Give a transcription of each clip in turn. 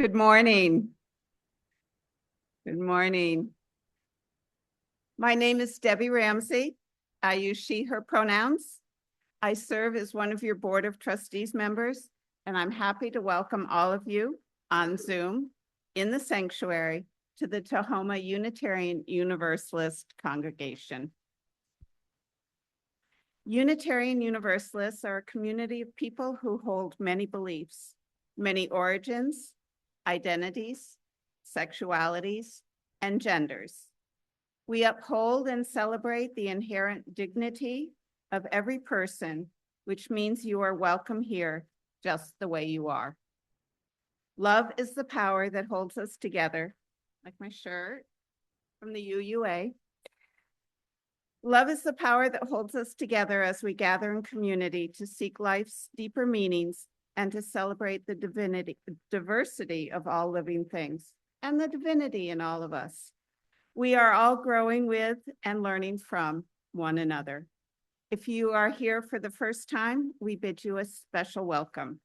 Good morning. Good morning. My name is Debbie Ramsey. I use she, her pronouns. I serve as one of your Board of Trustees members, and I'm happy to welcome all of you on Zoom in the sanctuary to the Tahoma Unitarian Universalist congregation. Unitarian Universalists are a community of people who hold many beliefs, many origins, identities, sexualities, and genders. We uphold and celebrate the inherent dignity of every person, which means you are welcome here just the way you are. Love is the power that holds us together, like my shirt from the UUA. Love is the power that holds us together as we gather in community to seek life's deeper meanings and to celebrate the diversity of all living things and the divinity in all of us. We are all growing with and learning from one another. If you are here for the first time, we bid you a special welcome.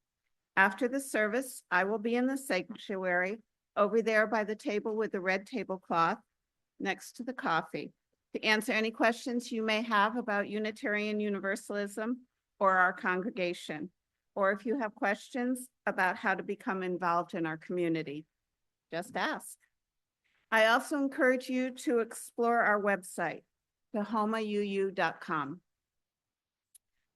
After the service, I will be in the sanctuary over there by the table with the red tablecloth next to the coffee to answer any questions you may have about Unitarian Universalism or our congregation, or if you have questions about how to become involved in our community, just ask. I also encourage you to explore our website, tahomauu.com.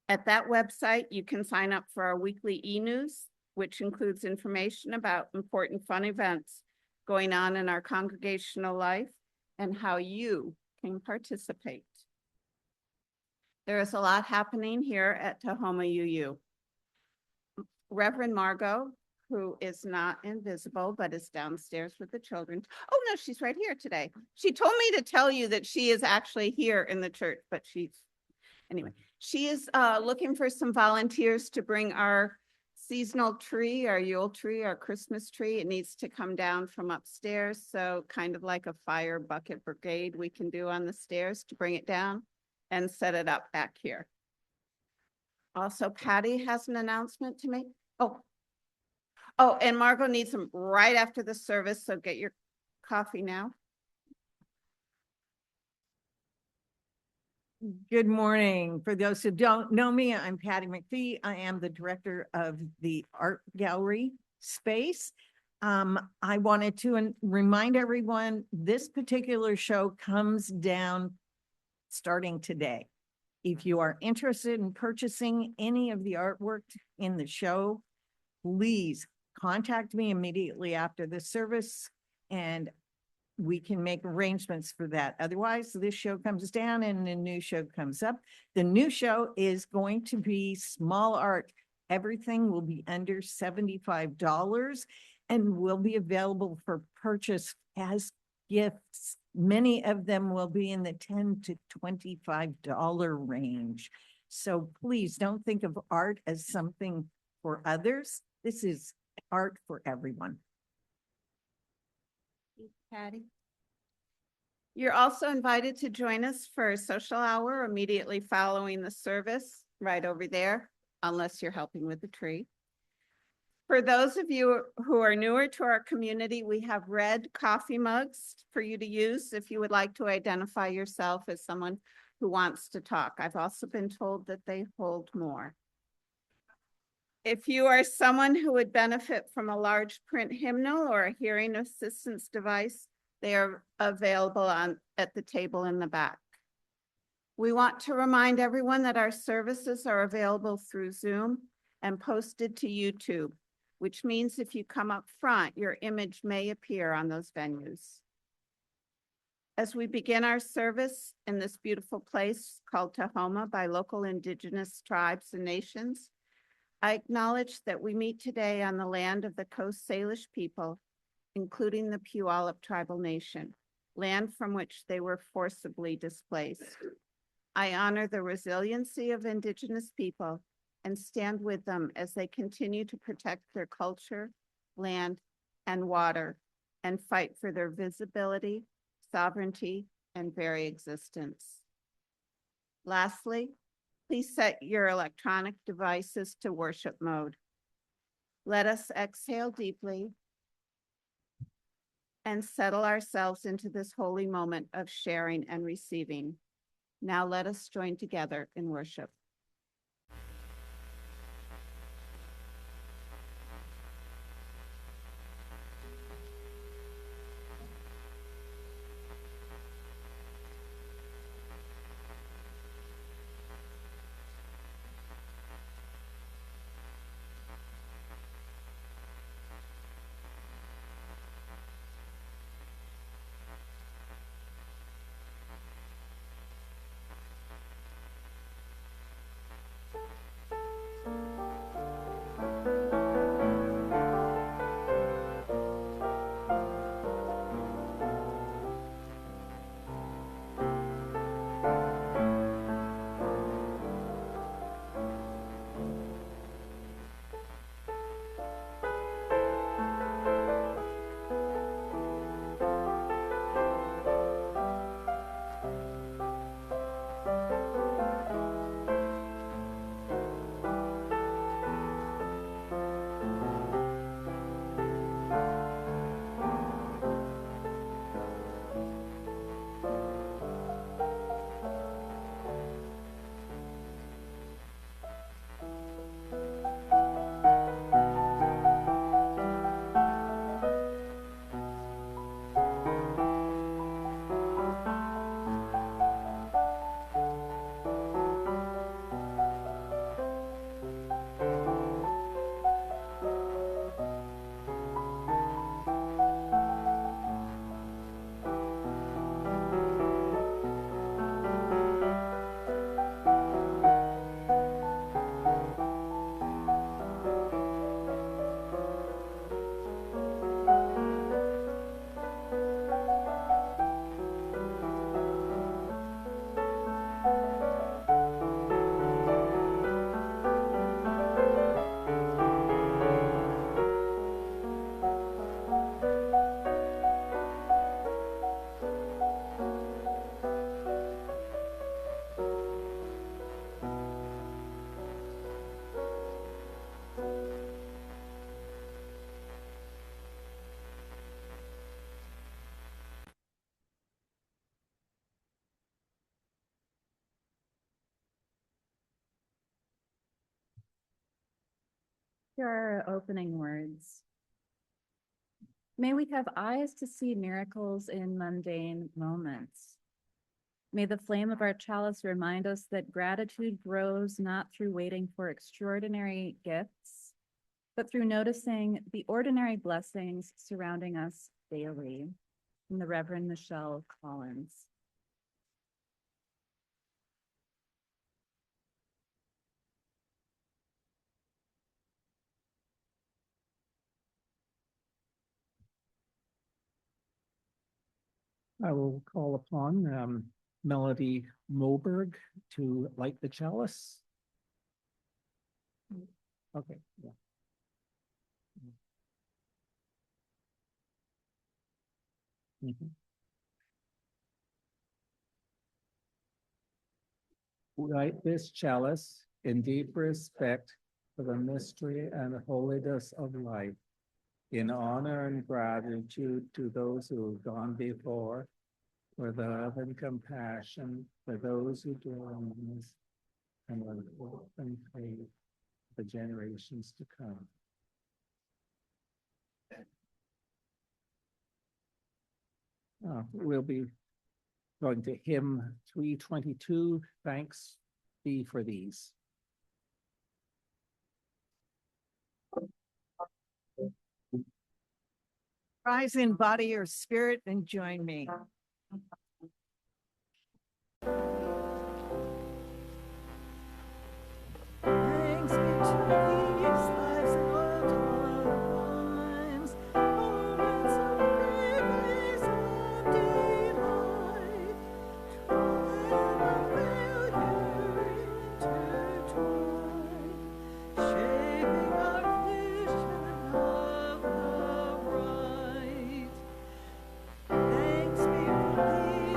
At that website, you can sign up for our weekly e-news, which includes information about important fun events going on in our congregational life and how you can participate. There is a lot happening here at Tahoma UU. Reverend Margot, who is not invisible, but is downstairs with the children. Oh, no, she's right here today. She told me to tell you that she is actually here in the church, but anyway, she is looking for some volunteers to bring our seasonal tree, our Yule tree, our Christmas tree. It needs to come down from upstairs. So kind of like a fire bucket brigade we can do on the stairs to bring it down and set it up back here. Also, Patty has an announcement to make. Oh, and Margot needs them right after the service, so get your coffee now. Good morning. For those who don't know me, I'm Patty McPhee. I am the director of the art gallery space. I wanted to remind everyone this particular show comes down starting today. If you are interested in purchasing any of the artwork in the show, please contact me immediately after the service and we can make arrangements for that. Otherwise, this show comes down and the new show comes up. The new show is going to be small art. Everything will be under $75 and will be available for purchase as gifts. Many of them will be in the $10 to $25 range. So please don't think of art as something for others. This is art for everyone. Patty. You're also invited to join us for a social hour immediately following the service, right over there, unless you're helping with the tree. For those of you who are newer to our community, we have red coffee mugs for you to use if you would like to identify yourself as someone who wants to talk. I've also been told that they hold more. If you are someone who would benefit from a large print hymnal or a hearing assistance device, they are available at the table in the back. We want to remind everyone that our services are available through Zoom and posted to YouTube, which means if you come up front, your image may appear on those venues. As we begin our service in this beautiful place called Tahoma by local indigenous tribes and nations, I acknowledge that we meet today on the land of the Coast Salish people, including the Puyallup tribal nation, land from which they were forcibly displaced. I honor the resiliency of indigenous people and stand with them as they continue to protect their culture, land, and water, and fight for their visibility, sovereignty, and very existence. Lastly, please set your electronic devices to worship mode. Let us exhale deeply and settle ourselves into this holy moment of sharing and receiving. Now let us join together in worship. Here are our opening words. May we have eyes to see miracles in mundane moments. May the flame of our chalice remind us that gratitude grows not through waiting for extraordinary gifts, but through noticing the ordinary blessings surrounding us daily. From the Reverend Michelle Collins. I will call upon Melody Moberg to light the chalice. Okay, yeah. Mhm. Light this chalice in deep respect for the mystery and holiness of life, in honor and gratitude to those who have gone before, for the love and compassion for those who dwell in this, and with hope and faith the generations to come. We'll be going to hymn 322, Thanks Be for These. Rise in body or spirit and join me. Thanks be to these lives and loved times, moments of grace and delight, trial and failure intertwined, shaping our vision of the right. Thanks be for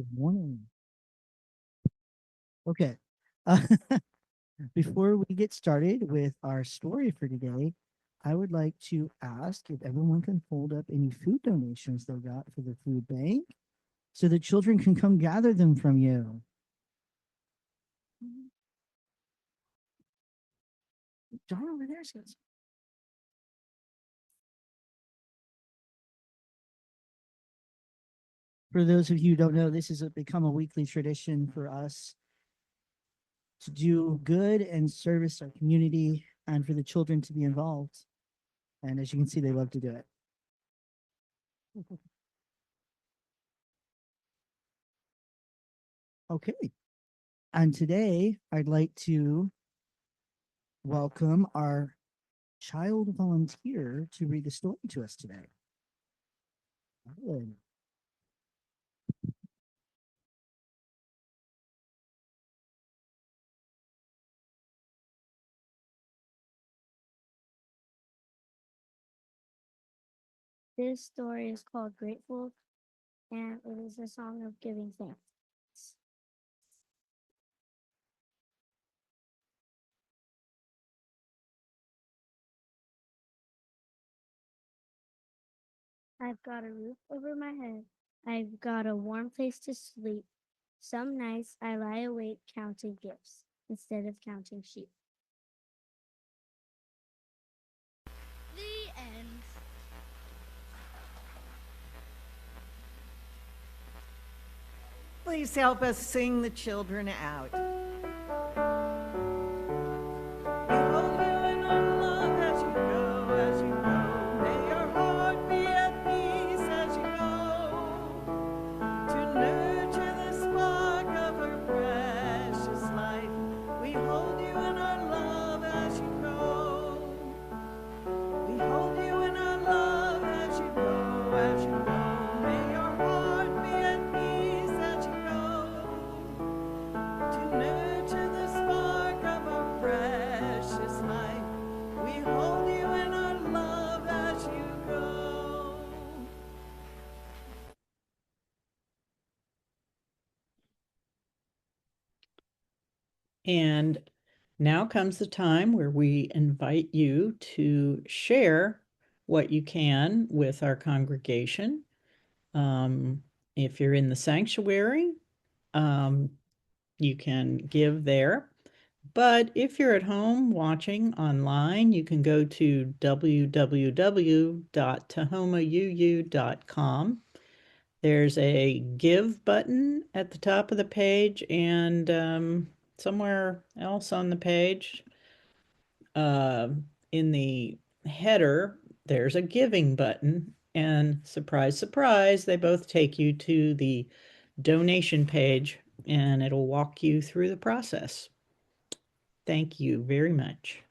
Good morning. Okay. Uh, before we get started with our story for today, I would like to ask if everyone can hold up any food donations they got for the food bank so the children can come gather them from you. John over there says. For those of you who don't know, this has become a weekly tradition for us to do good and service our community and for the children to be involved. And as you can see, they love to do it. Okay. And today I'd like to welcome our child volunteer to read the story to us today. Good. This story is called Grateful, and it is a song of giving thanks. I've got a roof over my head. I've got a warm place to sleep. Some nights I lie awake counting gifts instead of counting sheep. The end. Please help us sing the children out. We hold you in our love as you go, as you go. May your heart be at peace as you go. To nurture the spark of her precious life. We hold you in our love as you go. We hold you in our love as you go, as you go. May your heart be at peace as you go. To nurture the spark of our precious life. We hold you in our love as you go. And now comes the time where we invite you to share what you can with our congregation. If you're in the sanctuary, you can give there. But if you're at home watching online, you can go to www.tahomauu.com. There's a give button at the top of the page and somewhere else on the page. In the header, there's a giving button, and surprise, surprise, they both take you to the donation page and it'll walk you through the process. Thank you very much.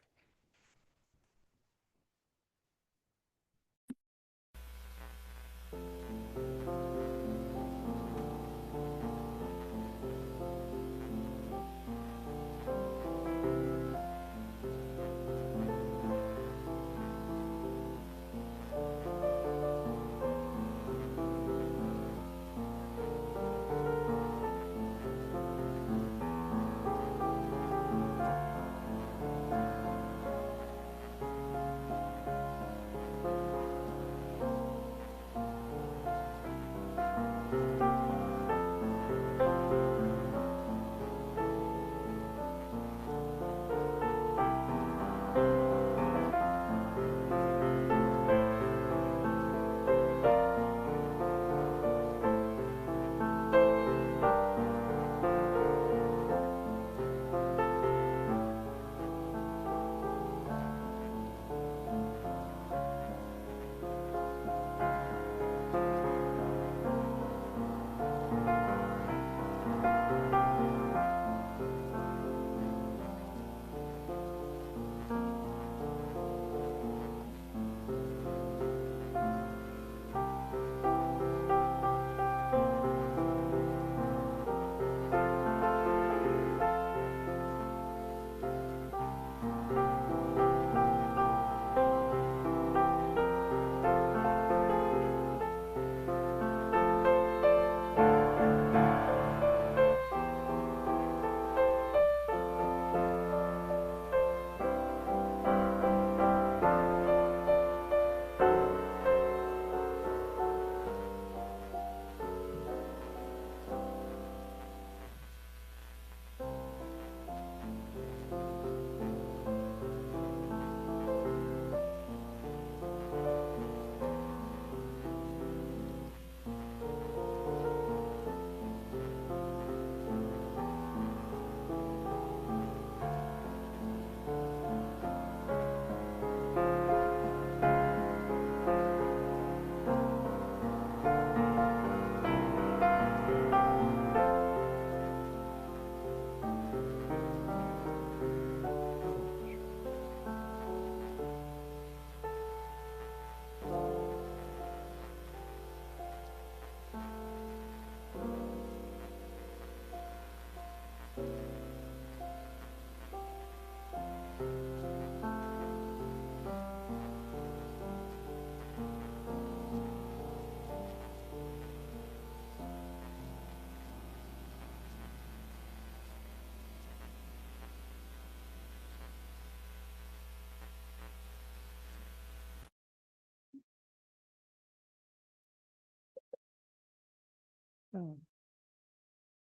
Oh.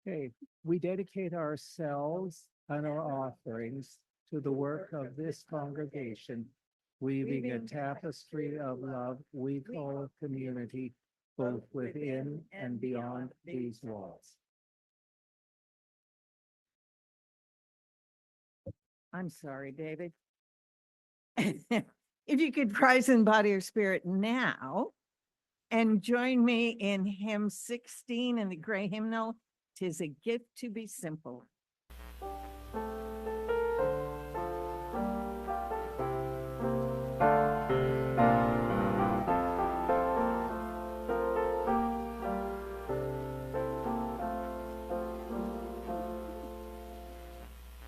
Okay, we dedicate ourselves and our offerings to the work of this congregation, weaving a tapestry of love we call community, both within and beyond these walls. I'm sorry, David. If you could rise in body or spirit now and join me in hymn 16 in the gray hymnal, "'Tis a gift to be simple."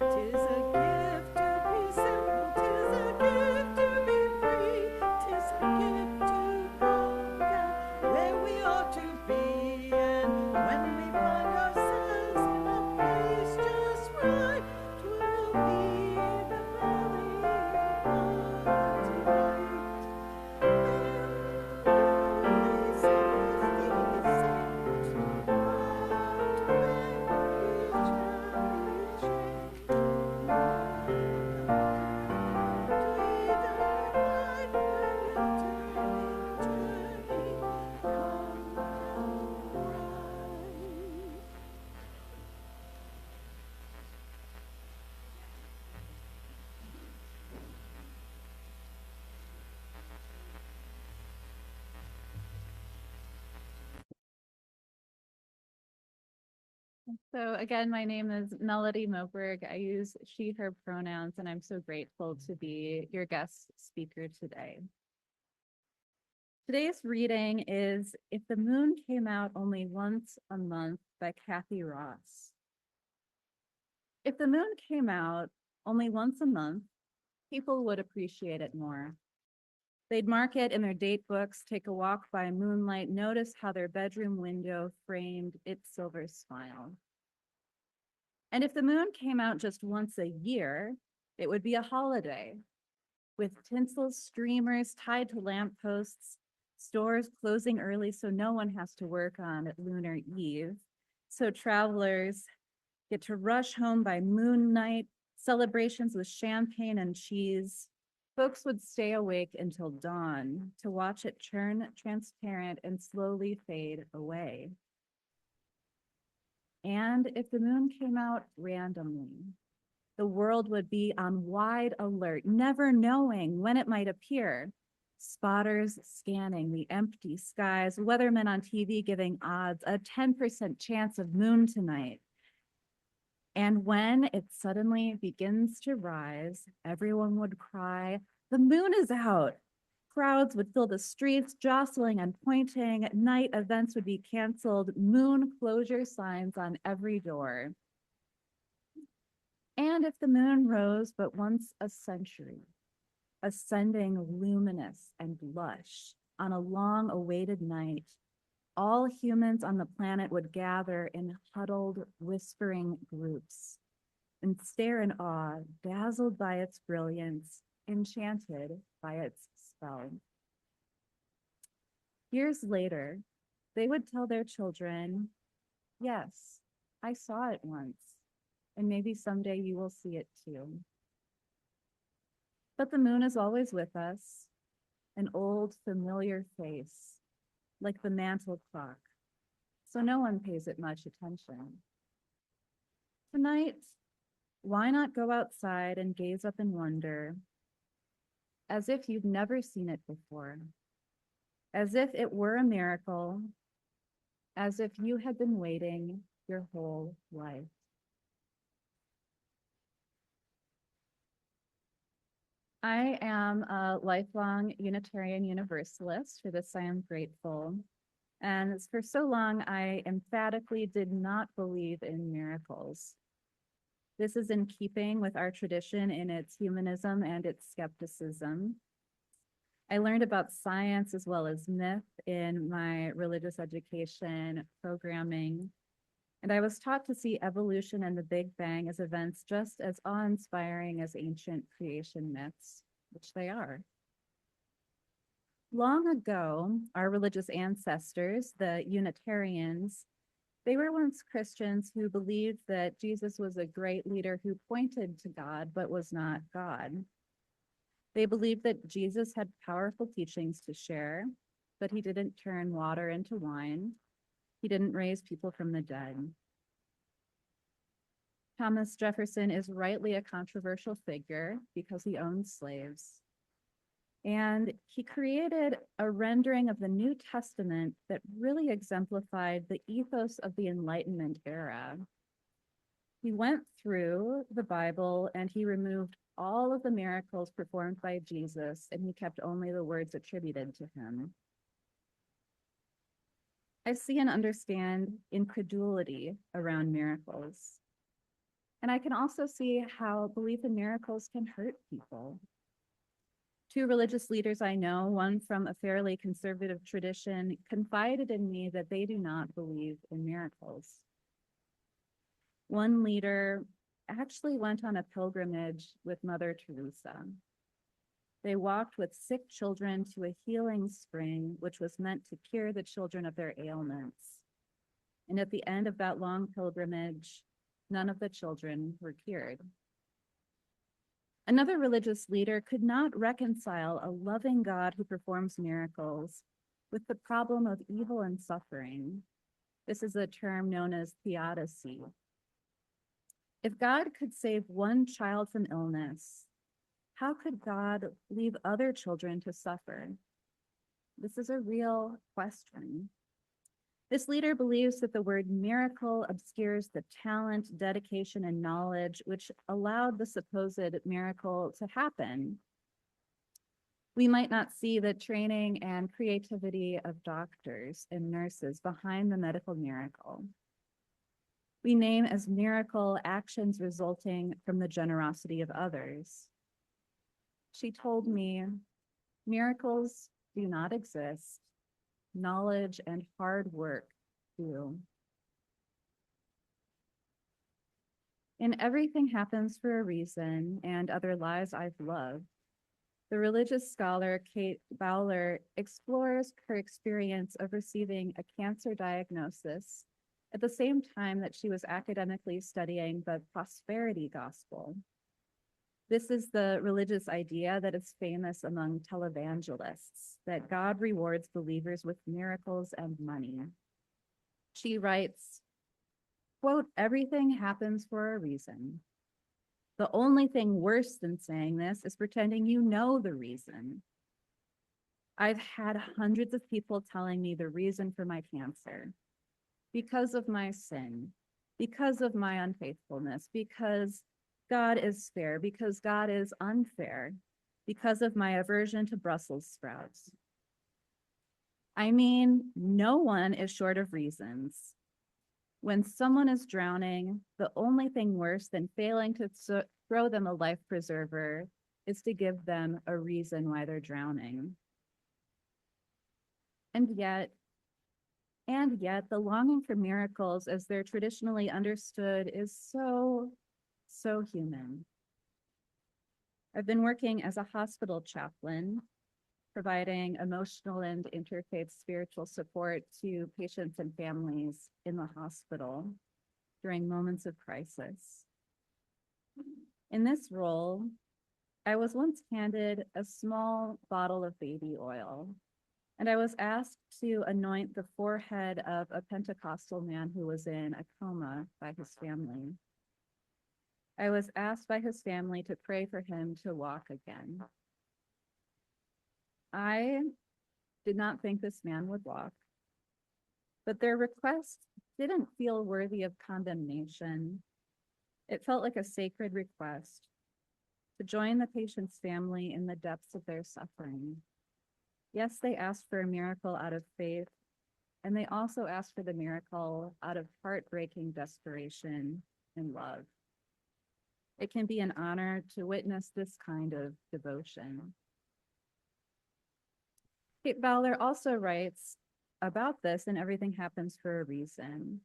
"'Tis a gift to be simple, 'tis a gift to be free, 'tis a gift to come down where we ought to be, and when we find ourselves in a place just right, 'twill be the valley of delight. So again, my name is Melody Moberg. I use she, her pronouns, and I'm so grateful to be your guest speaker today. Today's reading is If the Moon Came Out Only Once a Month by Kathy Ross. If the moon came out only once a month, people would appreciate it more. They'd mark it in their date books, take a walk by moonlight, notice how their bedroom window framed its silver smile. And if the moon came out just once a year, it would be a holiday with tinsel streamers tied to lampposts, stores closing early so no one has to work on Lunar Eve. So travelers get to rush home by moon night, celebrations with champagne and cheese. Folks would stay awake until dawn to watch it turn transparent and slowly fade away. And if the moon came out randomly, the world would be on wide alert, never knowing when it might appear. Spotters scanning the empty skies, weathermen on TV giving odds, a 10% chance of moon tonight. And when it suddenly begins to rise, everyone would cry, "The moon is out!" Crowds would fill the streets, jostling and pointing. Night events would be canceled, moon closure signs on every door. And if the moon rose but once a century, ascending luminous and lush on a long-awaited night, all humans on the planet would gather in huddled, whispering groups and stare in awe, dazzled by its brilliance, enchanted by its spell. Years later, they would tell their children, "Yes, I saw it once, and maybe someday you will see it too." But the moon is always with us, an old familiar face, like the mantle clock, so no one pays it much attention. Tonight, why not go outside and gaze up in wonder, as if you've never seen it before, as if it were a miracle, as if you had been waiting your whole life. I am a lifelong Unitarian Universalist. For this, I am grateful. And for so long, I emphatically did not believe in miracles. This is in keeping with our tradition in its humanism and its skepticism. I learned about science as well as myth in my religious education programming, and I was taught to see evolution and the Big Bang as events just as awe-inspiring as ancient creation myths, which they are. Long ago, our religious ancestors, the Unitarians, they were once Christians who believed that Jesus was a great leader who pointed to God but was not God. They believed that Jesus had powerful teachings to share, but he didn't turn water into wine. He didn't raise people from the dead. Thomas Jefferson is rightly a controversial figure because he owned slaves. And he created a rendering of the New Testament that really exemplified the ethos of the Enlightenment era. He went through the Bible and he removed all of the miracles performed by Jesus, and he kept only the words attributed to him. I see and understand incredulity around miracles. And I can also see how belief in miracles can hurt people. Two religious leaders I know, one from a fairly conservative tradition, confided in me that they do not believe in miracles. One leader actually went on a pilgrimage with Mother Teresa. They walked with sick children to a healing spring, which was meant to cure the children of their ailments. And at the end of that long pilgrimage, none of the children were cured. Another religious leader could not reconcile a loving God who performs miracles with the problem of evil and suffering. This is a term known as theodicy. If God could save one child from illness, how could God leave other children to suffer? This is a real question. This leader believes that the word miracle obscures the talent, dedication, and knowledge which allowed the supposed miracle to happen. We might not see the training and creativity of doctors and nurses behind the medical miracle. We name as miracle actions resulting from the generosity of others. She told me, miracles do not exist. Knowledge and hard work do. And everything happens for a reason, and other lives I've loved. The religious scholar Kate Bowler explores her experience of receiving a cancer diagnosis at the same time that she was academically studying the prosperity gospel. This is the religious idea that is famous among televangelists, that God rewards believers with miracles and money. She writes, quote, everything happens for a reason. The only thing worse than saying this is pretending you know the reason. I've had hundreds of people telling me the reason for my cancer. Because of my sin, because of my unfaithfulness, because God is fair, because God is unfair, because of my aversion to Brussels sprouts. I mean, no one is short of reasons. When someone is drowning, the only thing worse than failing to throw them a life preserver is to give them a reason why they're drowning. And yet, the longing for miracles as they're traditionally understood is so human. I've been working as a hospital chaplain, providing emotional and interfaith spiritual support to patients and families in the hospital during moments of crisis. In this role, I was once handed a small bottle of baby oil, and I was asked to anoint the forehead of a Pentecostal man who was in a coma by his family. I was asked by his family to pray for him to walk again. I did not think this man would walk, but their request didn't feel worthy of condemnation. It felt like a sacred request to join the patient's family in the depths of their suffering. Yes, they asked for a miracle out of faith, and they also asked for the miracle out of heartbreaking desperation and love. It can be an honor to witness this kind of devotion. Kate Bowler also writes about this in Everything Happens for a Reason.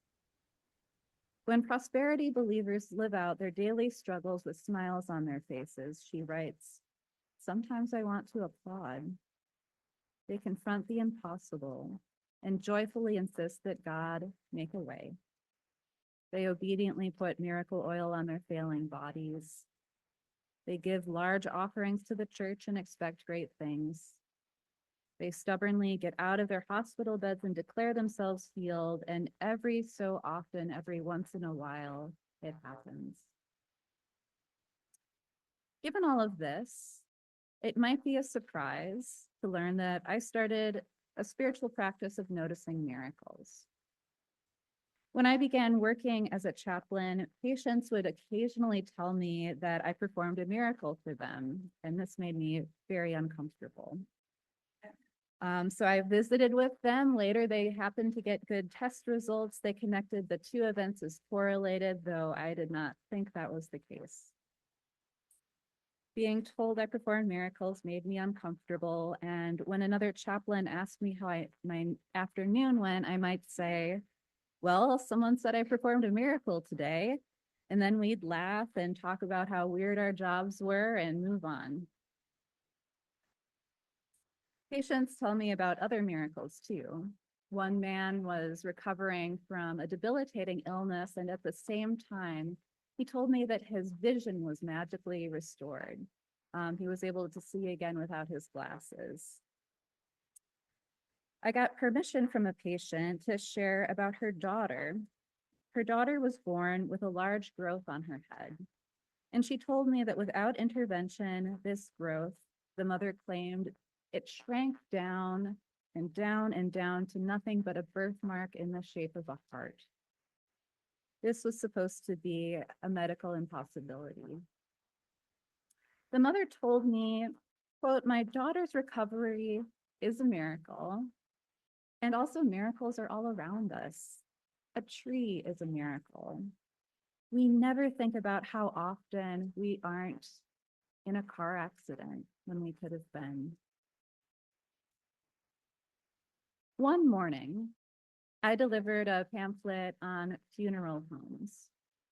When prosperity believers live out their daily struggles with smiles on their faces, she writes, sometimes I want to applaud. They confront the impossible and joyfully insist that God make a way. They obediently put miracle oil on their failing bodies. They give large offerings to the church and expect great things. They stubbornly get out of their hospital beds and declare themselves healed, and every so often, every once in a while, it happens. Given all of this, it might be a surprise to learn that I started a spiritual practice of noticing miracles. When I began working as a chaplain, patients would occasionally tell me that I performed a miracle for them, and this made me very uncomfortable. So I visited with them. Later, they happened to get good test results. They connected the two events as correlated, though I did not think that was the case. Being told I performed miracles made me uncomfortable, and when another chaplain asked me how my afternoon went, I might say, well, someone said I performed a miracle today, and then we'd laugh and talk about how weird our jobs were and move on. Patients tell me about other miracles too. One man was recovering from a debilitating illness, and at the same time, he told me that his vision was magically restored. He was able to see again without his glasses. I got permission from a patient to share about her daughter. Her daughter was born with a large growth on her head, and she told me that without intervention, this growth, the mother claimed, it shrank down and down and down to nothing but a birthmark in the shape of a heart. This was supposed to be a medical impossibility. The mother told me, quote, my daughter's recovery is a miracle, and also miracles are all around us. A tree is a miracle. We never think about how often we aren't in a car accident when we could have been. One morning, I delivered a pamphlet on funeral homes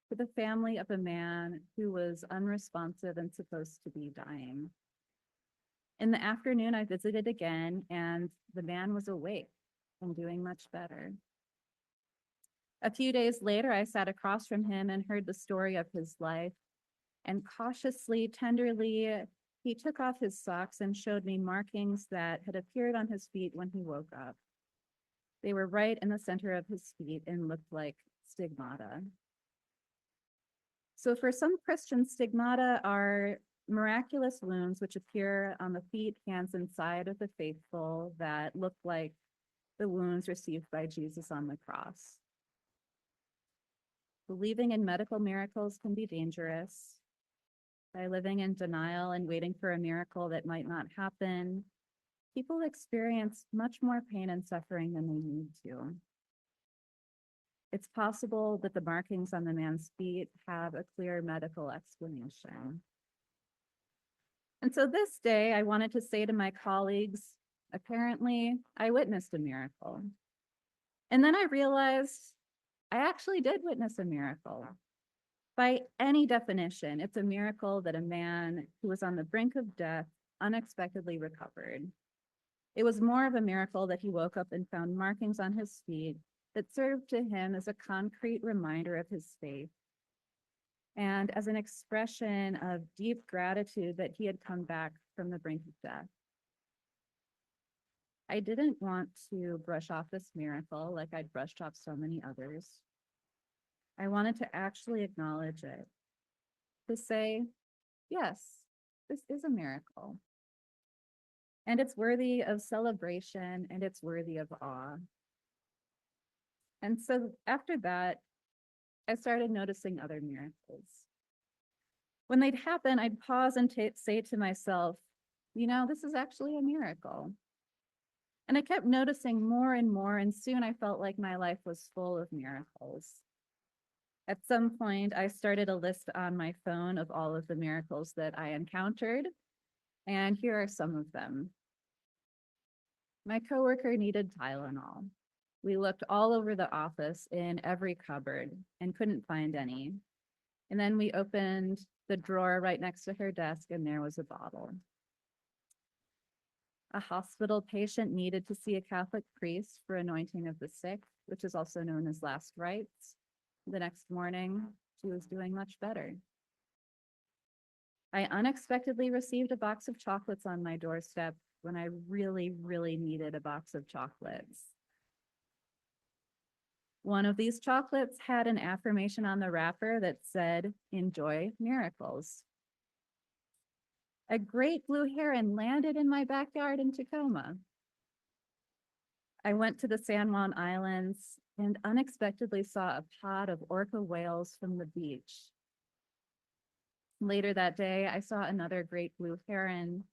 to the family of a man who was unresponsive and supposed to be dying. In the afternoon, I visited again, and the man was awake and doing much better. A few days later, I sat across from him and heard the story of his life, and cautiously, tenderly, he took off his socks and showed me markings that had appeared on his feet when he woke up. They were right in the center of his feet and looked like stigmata. So for some Christians, stigmata are miraculous wounds which appear on the feet, hands, and side of the faithful that look like the wounds received by Jesus on the cross. Believing in medical miracles can be dangerous. By living in denial and waiting for a miracle that might not happen, people experience much more pain and suffering than they need to. It's possible that the markings on the man's feet have a clear medical explanation. And so this day, I wanted to say to my colleagues, apparently, I witnessed a miracle. And then I realized I actually did witness a miracle. By any definition, it's a miracle that a man who was on the brink of death unexpectedly recovered. It was more of a miracle that he woke up and found markings on his feet that served to him as a concrete reminder of his faith and as an expression of deep gratitude that he had come back from the brink of death. I didn't want to brush off this miracle like I'd brushed off so many others. I wanted to actually acknowledge it, to say, yes, this is a miracle. And it's worthy of celebration and it's worthy of awe. And so after that, I started noticing other miracles. When they'd happen, I'd pause and say to myself, this is actually a miracle. And I kept noticing more and more, and soon I felt like my life was full of miracles. At some point, I started a list on my phone of all of the miracles that I encountered, and here are some of them. My coworker needed Tylenol. We looked all over the office in every cupboard and couldn't find any. And then we opened the drawer right next to her desk, and there was a bottle. A hospital patient needed to see a Catholic priest for anointing of the sick, which is also known as last rites. The next morning, she was doing much better. I unexpectedly received a box of chocolates on my doorstep when I really, really needed a box of chocolates. One of these chocolates had an affirmation on the wrapper that said, "Enjoy miracles." A great blue heron landed in my backyard in Tacoma. I went to the San Juan Islands and unexpectedly saw a pod of orca whales from the beach. Later that day, I saw another great blue heron,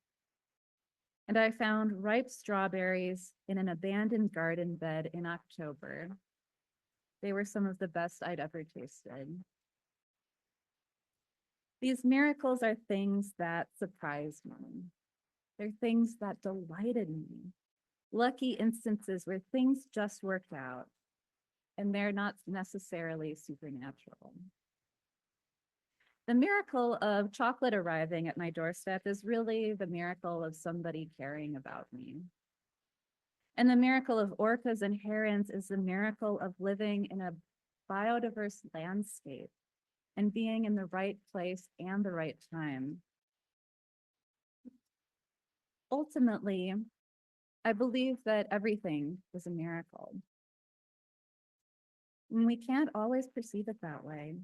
and I found ripe strawberries in an abandoned garden bed in October. They were some of the best I'd ever tasted. These miracles are things that surprised me. They're things that delighted me. Lucky instances where things just worked out, and they're not necessarily supernatural. The miracle of chocolate arriving at my doorstep is really the miracle of somebody caring about me. And the miracle of orcas and herons is the miracle of living in a biodiverse landscape and being in the right place and the right time. Ultimately, I believe that everything is a miracle. And we can't always perceive it that way.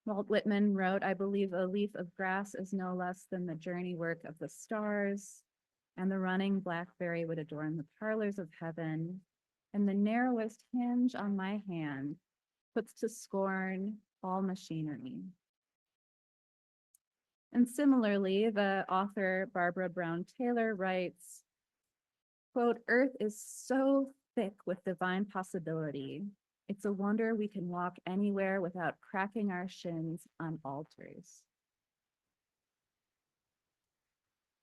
Walt Whitman wrote, "I believe a leaf of grass is no less than the journey work of the stars, and the running blackberry would adorn the parlors of heaven, and the narrowest hinge on my hand puts to scorn all machinery." And similarly, the author Barbara Brown Taylor writes, quote, "Earth is so thick with divine possibility. It's a wonder we can walk anywhere without cracking our shins on altars."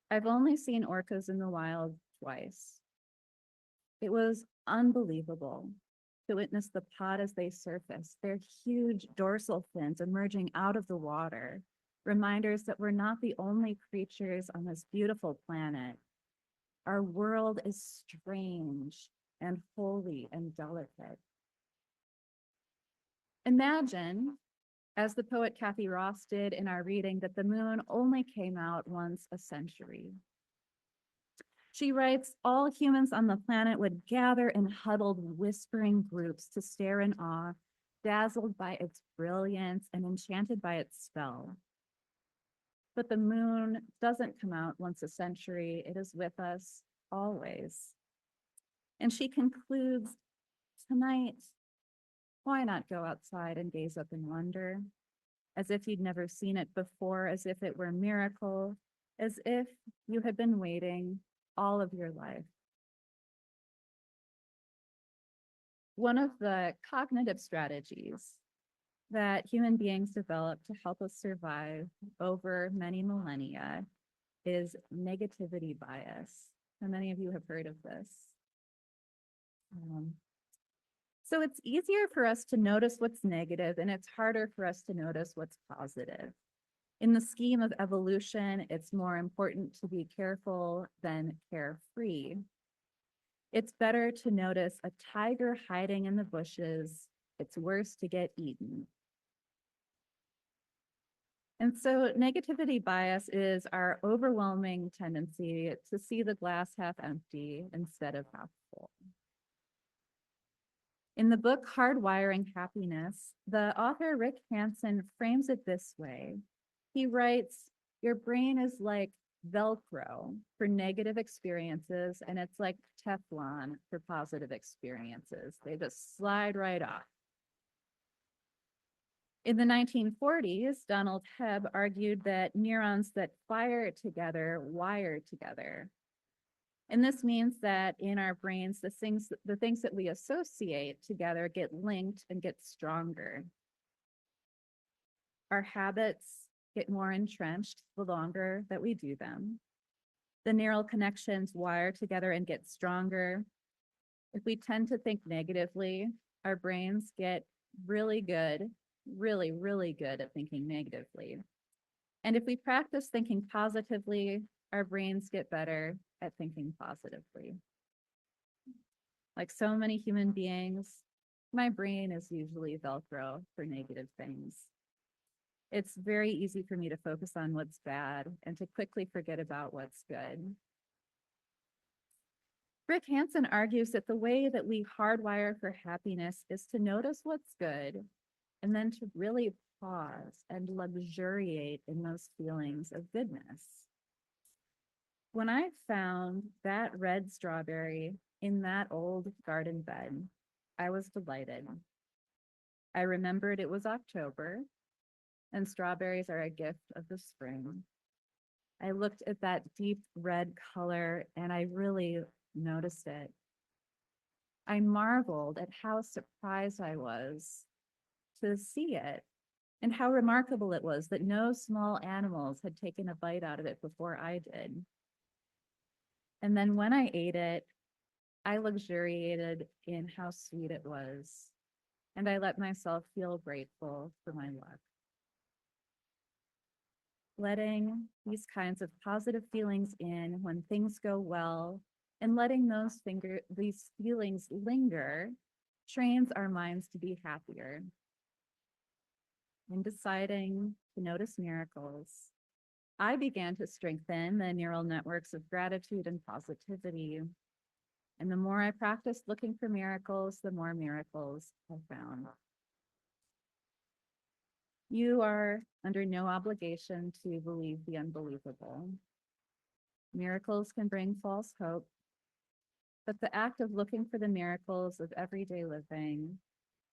I've only seen orcas in the wild twice. It was unbelievable to witness the pod as they surfaced, their huge dorsal fins emerging out of the water, reminders that we're not the only creatures on this beautiful planet. Our world is strange and holy and delicate. Imagine, as the poet Kathy Ross did in our reading, that the moon only came out once a century. She writes, "All humans on the planet would gather in huddled, whispering groups to stare in awe, dazzled by its brilliance and enchanted by its spell. But the moon doesn't come out once a century. It is with us always." And she concludes, "Tonight, why not go outside and gaze up in wonder, as if you'd never seen it before, as if it were a miracle, as if you had been waiting all of your life." One of the cognitive strategies that human beings develop to help us survive over many millennia is negativity bias. And many of you have heard of this. So it's easier for us to notice what's negative, and it's harder for us to notice what's positive. In the scheme of evolution, it's more important to be careful than carefree. It's better to notice a tiger hiding in the bushes. It's worse to get eaten. And so negativity bias is our overwhelming tendency to see the glass half empty instead of half full. In the book Hardwiring Happiness, the author Rick Hansen frames it this way. He writes, "Your brain is like Velcro for negative experiences, and it's like Teflon for positive experiences. They just slide right off." In the 1940s, Donald Hebb argued that neurons that fire together wire together. And this means that in our brains, the things that we associate together get linked and get stronger. Our habits get more entrenched the longer that we do them. The neural connections wire together and get stronger. If we tend to think negatively, our brains get really good, really good at thinking negatively. And if we practice thinking positively, our brains get better at thinking positively. Like so many human beings, my brain is usually Velcro for negative things. It's very easy for me to focus on what's bad and to quickly forget about what's good. Rick Hansen argues that the way that we hardwire for happiness is to notice what's good and then to really pause and luxuriate in those feelings of goodness. When I found that red strawberry in that old garden bed, I was delighted. I remembered it was October and strawberries are a gift of the spring. I looked at that deep red color and I really noticed it. I marveled at how surprised I was to see it and how remarkable it was that no small animals had taken a bite out of it before I did. And then when I ate it, I luxuriated in how sweet it was, and I let myself feel grateful for my luck. Letting these kinds of positive feelings in when things go well and letting these feelings linger trains our minds to be happier. In deciding to notice miracles, I began to strengthen the neural networks of gratitude and positivity. And the more I practiced looking for miracles, the more miracles I found. You are under no obligation to believe the unbelievable. Miracles can bring false hope, but the act of looking for the miracles of everyday living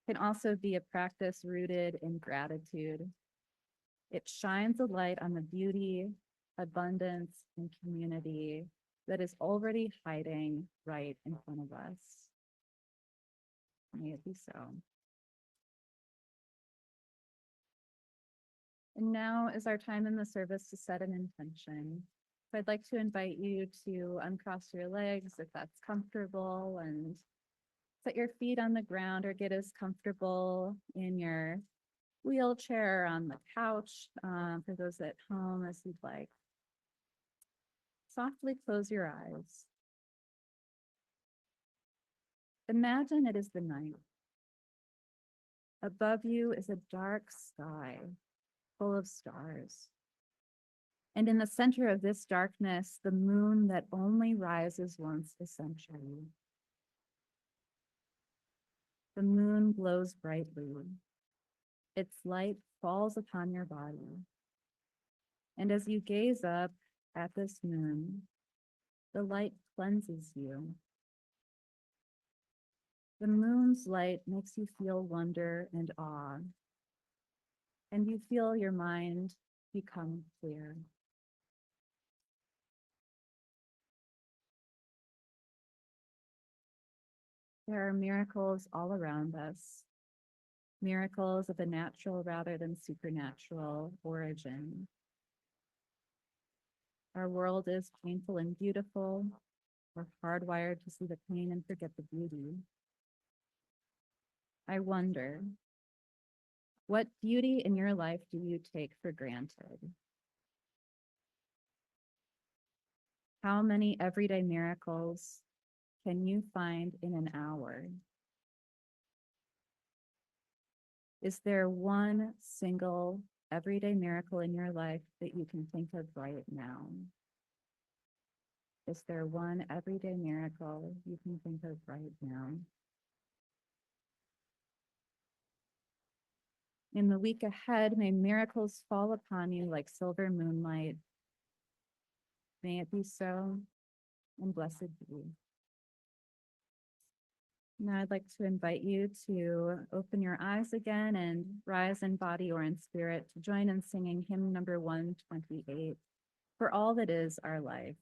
can also be a practice rooted in gratitude. It shines a light on the beauty, abundance, and community that is already hiding right in front of us. May it be so. And now is our time in the service to set an intention. So I'd like to invite you to uncross your legs if that's comfortable and set your feet on the ground or get as comfortable in your wheelchair or on the couch for those at home as you'd like. Softly close your eyes. Imagine it is the night. Above you is a dark sky full of stars. And in the center of this darkness, the moon that only rises once a century. The moon glows brightly. Its light falls upon your body. And as you gaze up at this moon, the light cleanses you. The moon's light makes you feel wonder and awe, and you feel your mind become clear. There are miracles all around us, miracles of a natural rather than supernatural origin. Our world is painful and beautiful. We're hardwired to see the pain and forget the beauty. I wonder, what beauty in your life do you take for granted? How many everyday miracles can you find in an hour? Is there one single everyday miracle in your life that you can think of right now? Is there one everyday miracle you can think of right now? In the week ahead, may miracles fall upon you like silver moonlight. May it be so, and blessed be. Now I'd like to invite you to open your eyes again and rise in body or in spirit to join in singing hymn number 128, For All That Is Our Life.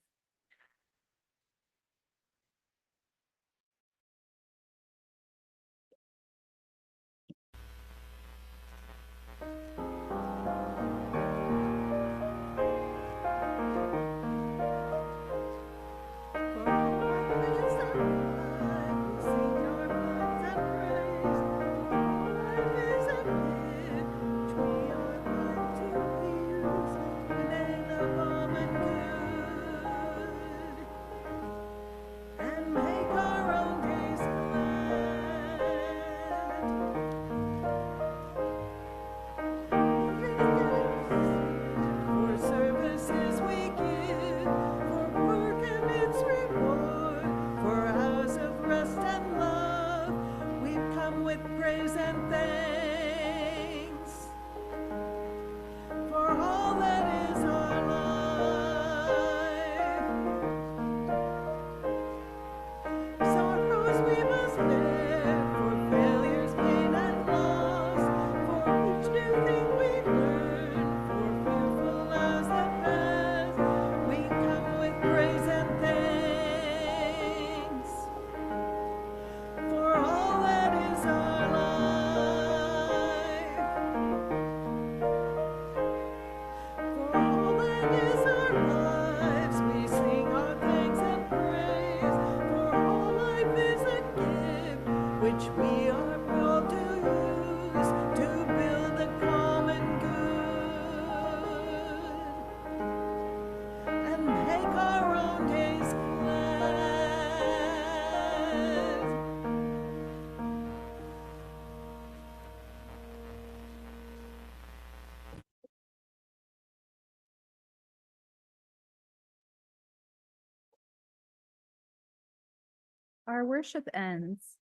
Our worship ends,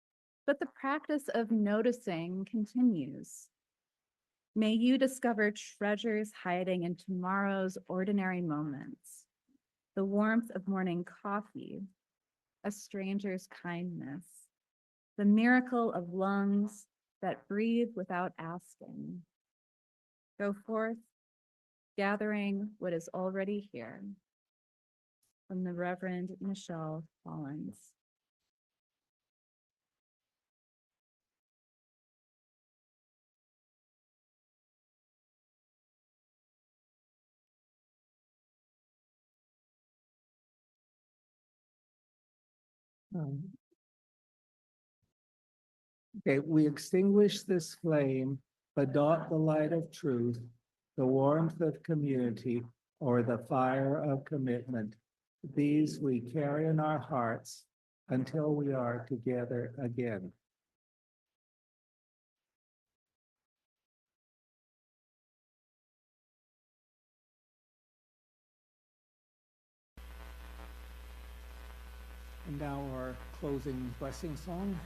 but the practice of noticing continues. May you discover treasures hiding in tomorrow's ordinary moments. The warmth of morning coffee, a stranger's kindness, the miracle of lungs that breathe without asking. Go forth, gathering what is already here. From the Reverend Michelle Collins. Okay, we extinguish this flame, but not the light of truth, the warmth of community, or the fire of commitment. These we carry in our hearts until we are together again. And now our closing blessing song.